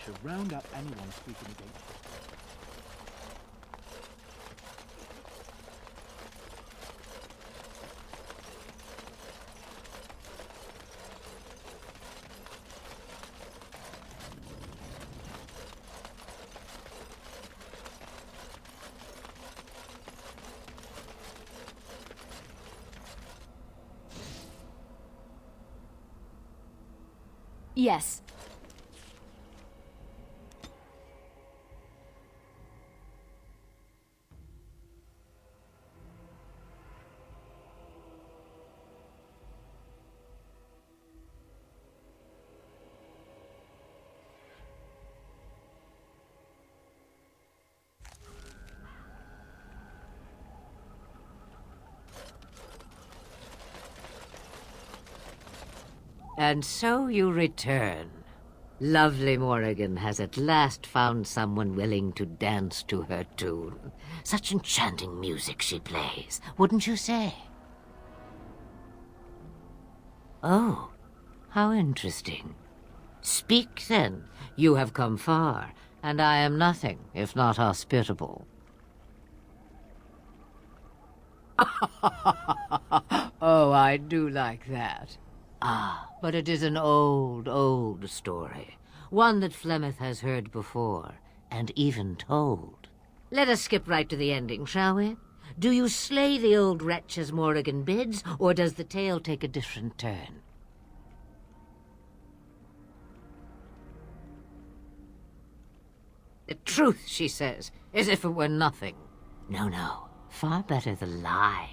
to round up anyone speaking against you. Yes. And so you return. Lovely Morrigan has at last found someone willing to dance to her tune. Such enchanting music she plays, wouldn't you say? Oh, how interesting. Speak then. You have come far, and I am nothing if not hospitable. Oh, I do like that. Ah, but it is an old, old story. One that Flemeth has heard before, and even told. Let us skip right to the ending, shall we? Do you slay the old wretch as Morrigan bids, or does the tale take a different turn? The truth, she says, as if it were nothing. No, no. Far better the lie.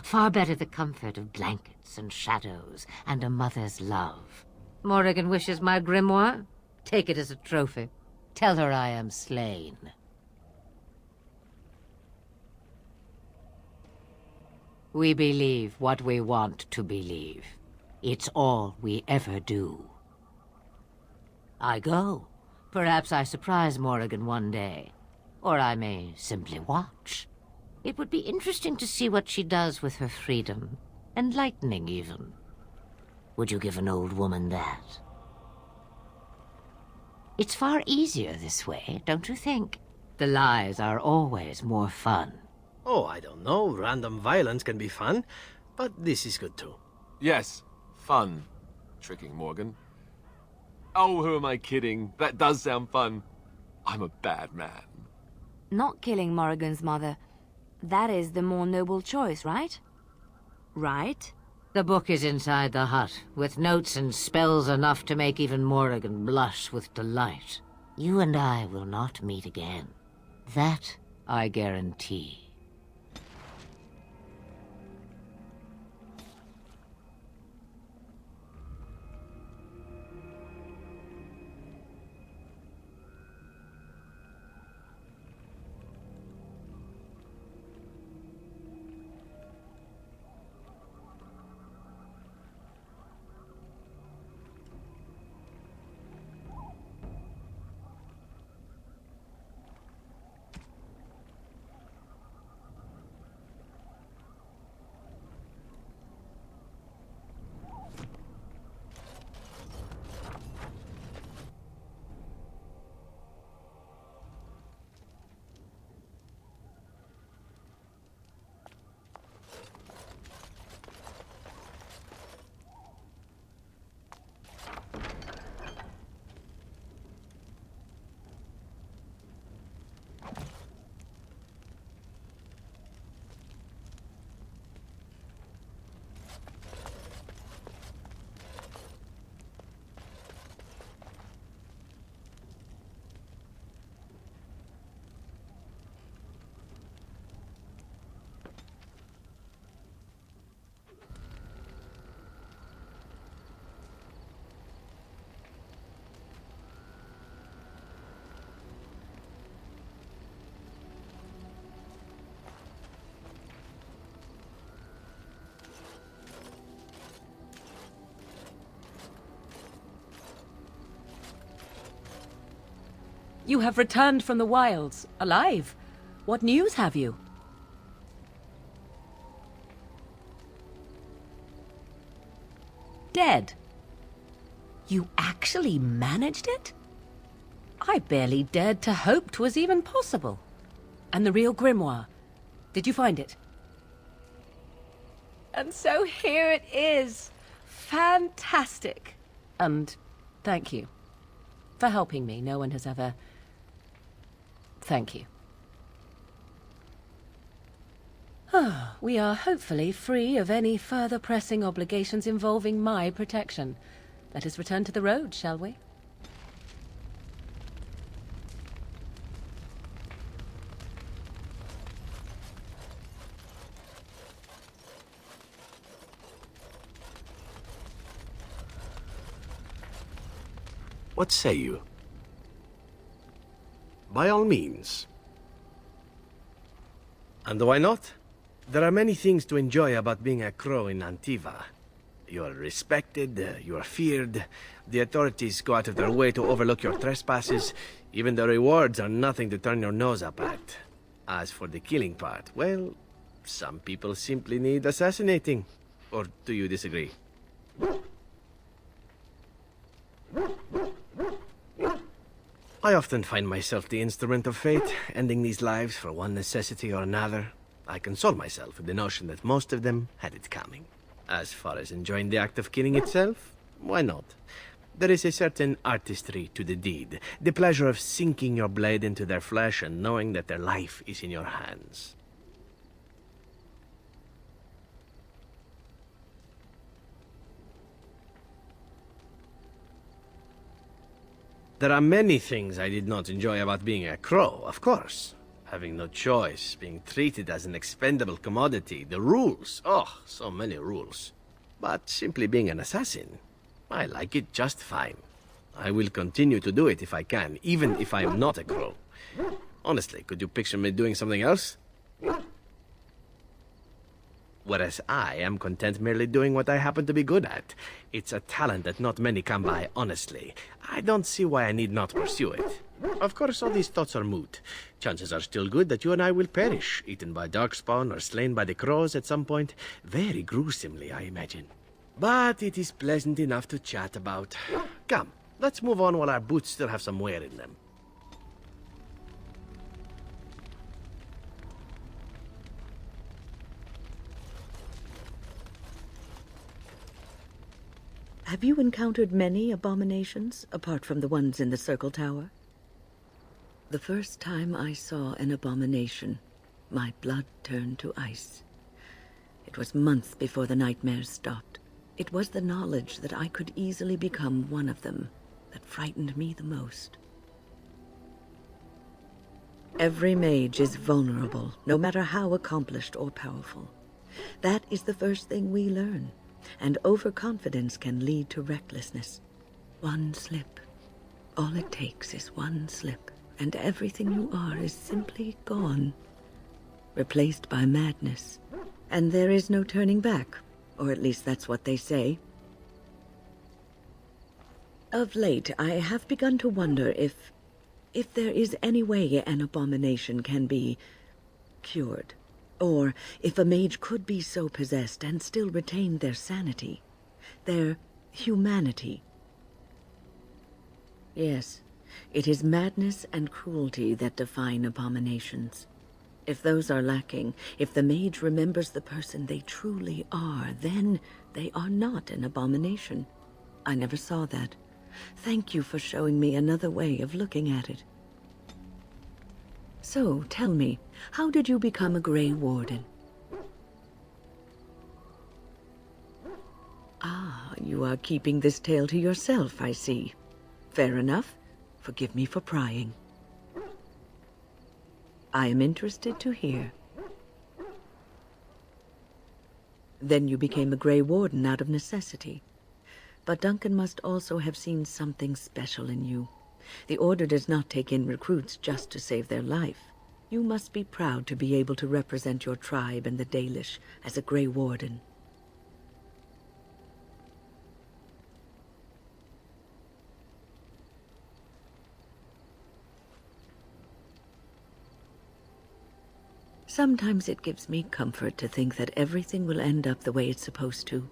Far better the comfort of blankets and shadows and a mother's love. Morrigan wishes my grimoire? Take it as a trophy. Tell her I am slain. We believe what we want to believe. It's all we ever do. I go. Perhaps I surprise Morrigan one day. Or I may simply watch. It would be interesting to see what she does with her freedom. Enlightening, even. Would you give an old woman that? It's far easier this way, don't you think? The lies are always more fun. Oh, I don't know. Random violence can be fun, but this is good too. Yes, fun. Tricking Morgan. Oh, who am I kidding? That does sound fun. I'm a bad man. Not killing Morrigan's mother. That is the more noble choice, right? Right? The book is inside the hut, with notes and spells enough to make even Morrigan blush with delight. You and I will not meet again. That I guarantee. You have returned from the wilds, alive. What news have you? Dead. You actually managed it? I barely dared to hope 'twas even possible. And the real grimoire. Did you find it? And so here it is. Fantastic. And thank you for helping me. No one has ever... Thank you. We are hopefully free of any further pressing obligations involving my protection. Let us return to the road, shall we? What say you? By all means. And why not? There are many things to enjoy about being a crow in Antiva. You are respected, you are feared, the authorities go out of their way to overlook your trespasses, even the rewards are nothing to turn your nose up at. As for the killing part, well, some people simply need assassinating. Or do you disagree? I often find myself the instrument of fate, ending these lives for one necessity or another. I console myself with the notion that most of them had it coming. As far as enjoying the act of killing itself, why not? There is a certain artistry to the deed, the pleasure of sinking your blade into their flesh and knowing that their life is in your hands. There are many things I did not enjoy about being a crow, of course. Having no choice, being treated as an expendable commodity, the rules, oh, so many rules. But simply being an assassin, I like it just fine. I will continue to do it if I can, even if I am not a crow. Honestly, could you picture me doing something else? Whereas I am content merely doing what I happen to be good at. It's a talent that not many come by, honestly. I don't see why I need not pursue it. Of course, all these thoughts are moot. Chances are still good that you and I will perish, eaten by darkspawn or slain by the crows at some point. Very gruesomely, I imagine. But it is pleasant enough to chat about. Come, let's move on while our boots still have some wear in them. Have you encountered many abominations, apart from the ones in the Circle Tower? The first time I saw an abomination, my blood turned to ice. It was months before the nightmares stopped. It was the knowledge that I could easily become one of them that frightened me the most. Every mage is vulnerable, no matter how accomplished or powerful. That is the first thing we learn. And overconfidence can lead to recklessness. One slip. All it takes is one slip, and everything you are is simply gone. Replaced by madness. And there is no turning back, or at least that's what they say. Of late, I have begun to wonder if there is any way an abomination can be cured. Or if a mage could be so possessed and still retain their sanity, their humanity. Yes, it is madness and cruelty that define abominations. If those are lacking, if the mage remembers the person they truly are, then they are not an abomination. I never saw that. Thank you for showing me another way of looking at it. So, tell me, how did you become a Gray Warden? Ah, you are keeping this tale to yourself, I see. Fair enough. Forgive me for prying. I am interested to hear. Then you became a Gray Warden out of necessity. But Duncan must also have seen something special in you. The Order does not take in recruits just to save their life. You must be proud to be able to represent your tribe and the Dalish as a Gray Warden. Sometimes it gives me comfort to think that everything will end up the way it's supposed to.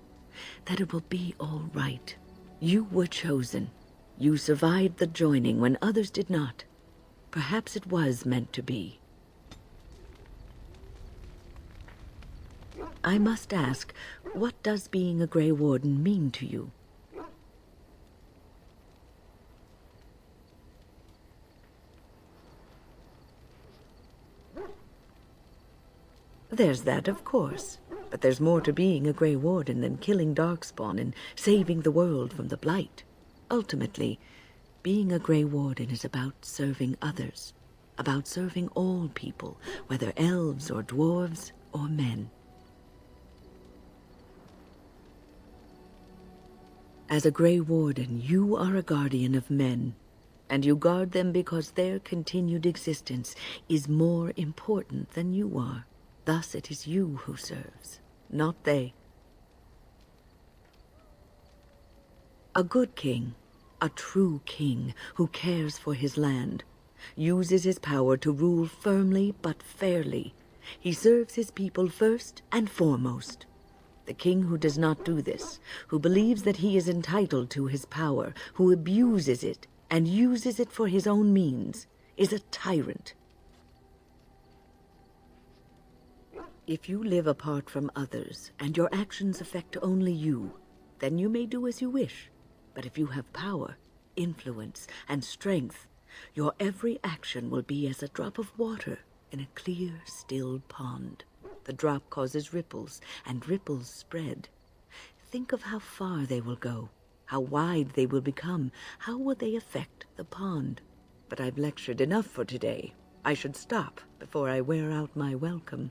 That it will be all right. You were chosen. You survived the joining when others did not. Perhaps it was meant to be. I must ask, what does being a Gray Warden mean to you? There's that, of course. But there's more to being a Gray Warden than killing Darkspawn and saving the world from the Blight. Ultimately, being a Gray Warden is about serving others. About serving all people, whether elves or dwarves or men. As a Gray Warden, you are a guardian of men, and you guard them because their continued existence is more important than you are. Thus it is you who serves, not they. A good king, a true king who cares for his land, uses his power to rule firmly but fairly. He serves his people first and foremost. The king who does not do this, who believes that he is entitled to his power, who abuses it and uses it for his own means, is a tyrant. If you live apart from others, and your actions affect only you, then you may do as you wish. But if you have power, influence, and strength, your every action will be as a drop of water in a clear, still pond. The drop causes ripples, and ripples spread. Think of how far they will go, how wide they will become, how will they affect the pond. But I've lectured enough for today. I should stop before I wear out my welcome.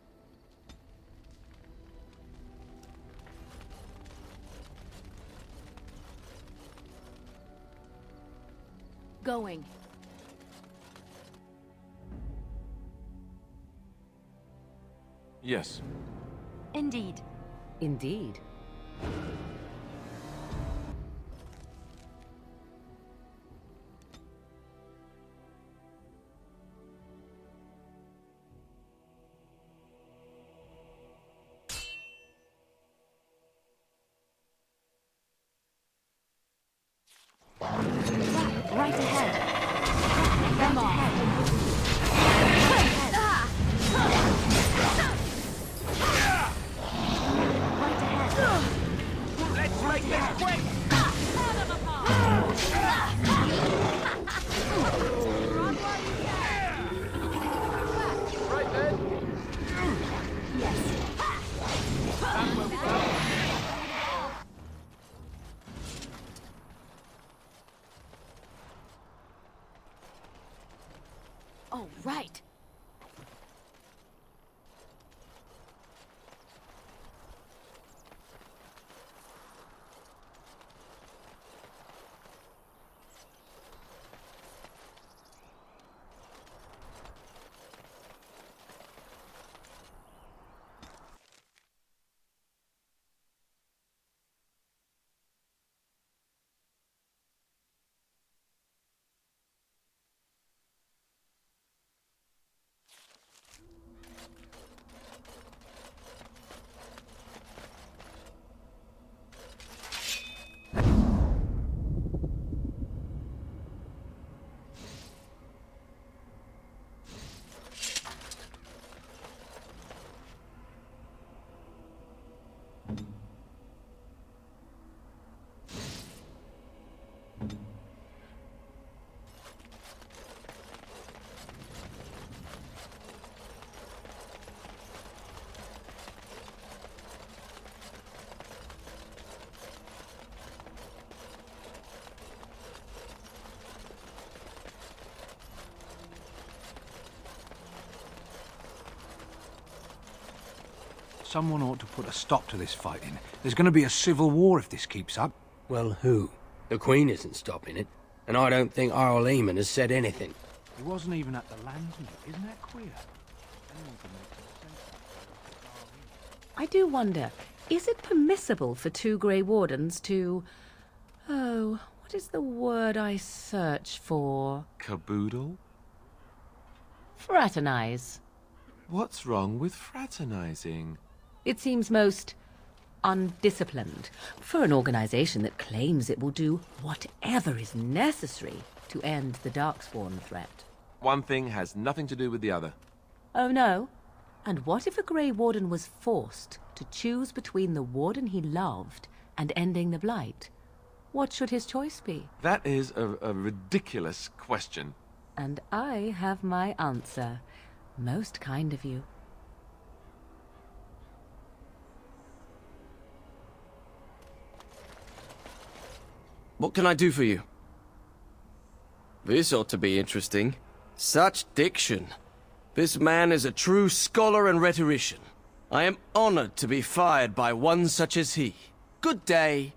Going. Yes. Indeed. Indeed. Right ahead. Them on. Right ahead. Let's make this quick! Right then. Oh, right. Someone ought to put a stop to this fighting. There's going to be a civil war if this keeps up. Well, who? The Queen isn't stopping it, and I don't think Earl Eamon has said anything. He wasn't even at the Land's meet. Isn't that queer? Anyone can make some sense of it. I do wonder, is it permissible for two Grey Wardens to... Oh, what is the word I search for? Caboodle? Fraternize. What's wrong with fraternizing? It seems most undisciplined for an organization that claims it will do whatever is necessary to end the Darkspawn threat. One thing has nothing to do with the other. Oh no? And what if a Grey Warden was forced to choose between the Warden he loved and ending the Blight? What should his choice be? That is a ridiculous question. And I have my answer. Most kind of you. What can I do for you? This ought to be interesting. Such diction. This man is a true scholar and rhetorician. I am honored to be fired by one such as he. Good day.